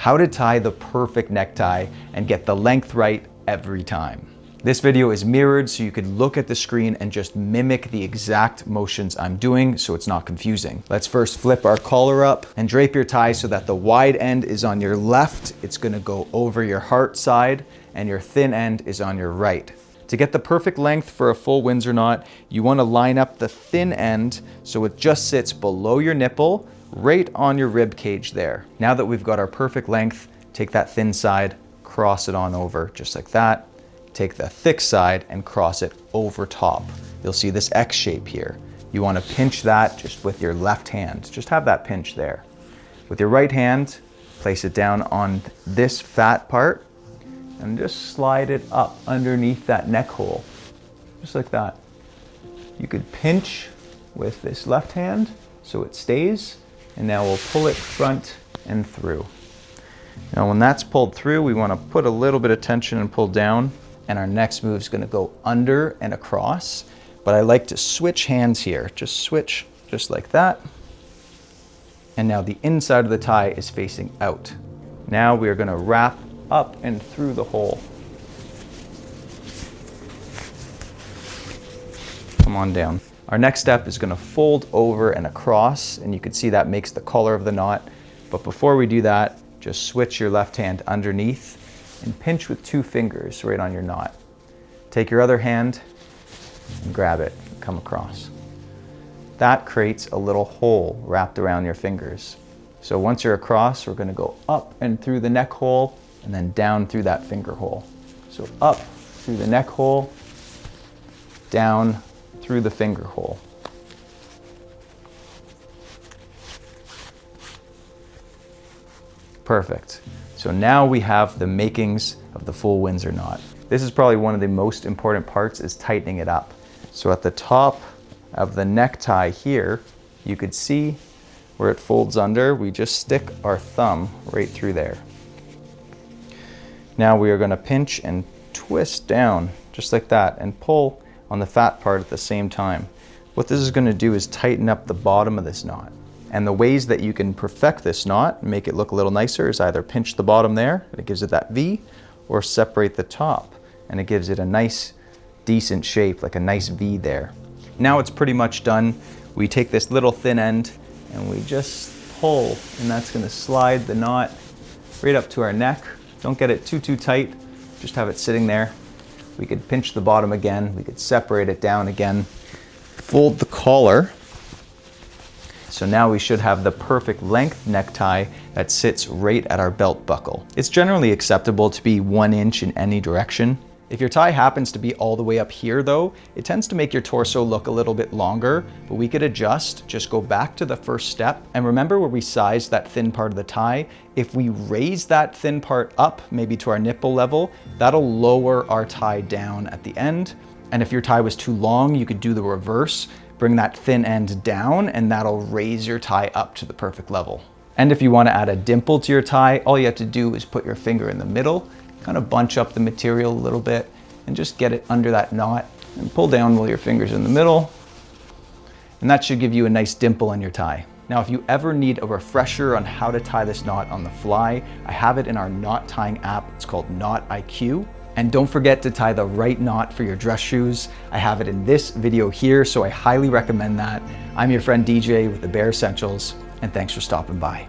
how to tie the perfect necktie and get the length right every time. This video is mirrored so you can look at the screen and just mimic the exact motions I'm doing so it's not confusing. Let's first flip our collar up and drape your tie so that the wide end is on your left. It's gonna go over your heart side and your thin end is on your right. To get the perfect length for a full Windsor knot, you wanna line up the thin end so it just sits below your nipple, right on your rib cage there. Now that we've got our perfect length, take that thin side, cross it on over just like that. Take the thick side and cross it over top. You'll see this X shape here. You want to pinch that just with your left hand. Just have that pinch there. With your right hand, place it down on this fat part and just slide it up underneath that neck hole, just like that. You could pinch with this left hand so it stays, and now we'll pull it front and through. Now when that's pulled through, we want to put a little bit of tension and pull down. And our next move is going to go under and across, but I like to switch hands here. Just switch just like that. And now the inside of the tie is facing out. Now we are going to wrap up and through the hole. Come on down. Our next step is going to fold over and across, and you can see that makes the collar of the knot. But before we do that, just switch your left hand underneath and pinch with 2 fingers right on your knot. Take your other hand and grab it, come across. That creates a little hole wrapped around your fingers. So once you're across, we're gonna go up and through the neck hole and then down through that finger hole. So up through the neck hole, down through the finger hole. Perfect. So now we have the makings of the full Windsor knot. This is probably one of the most important parts, is tightening it up. So at the top of the necktie here, you could see where it folds under, we just stick our thumb right through there. Now we are going to pinch and twist down just like that and pull on the fat part at the same time. What this is going to do is tighten up the bottom of this knot. And the ways that you can perfect this knot and make it look a little nicer is either pinch the bottom there, and it gives it that V, or separate the top, and it gives it a nice, decent shape, like a nice V there. Now it's pretty much done. We take this little thin end and we just pull, and that's gonna slide the knot right up to our neck. Don't get it too tight, just have it sitting there. We could pinch the bottom again, we could separate it down again, fold the collar. So now we should have the perfect length necktie that sits right at our belt buckle. It's generally acceptable to be 1 inch in any direction. If your tie happens to be all the way up here though, it tends to make your torso look a little bit longer, but we could adjust. Just go back to the first step and remember where we sized that thin part of the tie. If we raise that thin part up, maybe to our nipple level, that'll lower our tie down at the end. And if your tie was too long, you could do the reverse. Bring that thin end down and that'll raise your tie up to the perfect level. And if you want to add a dimple to your tie, all you have to do is put your finger in the middle, kind of bunch up the material a little bit and just get it under that knot and pull down while your finger's in the middle. And that should give you a nice dimple in your tie. Now, if you ever need a refresher on how to tie this knot on the fly, I have it in our knot tying app. It's called Knot IQ. And don't forget to tie the right knot for your dress shoes. I have it in this video here, so I highly recommend that. I'm your friend DJ with the Bare Essentials, and thanks for stopping by.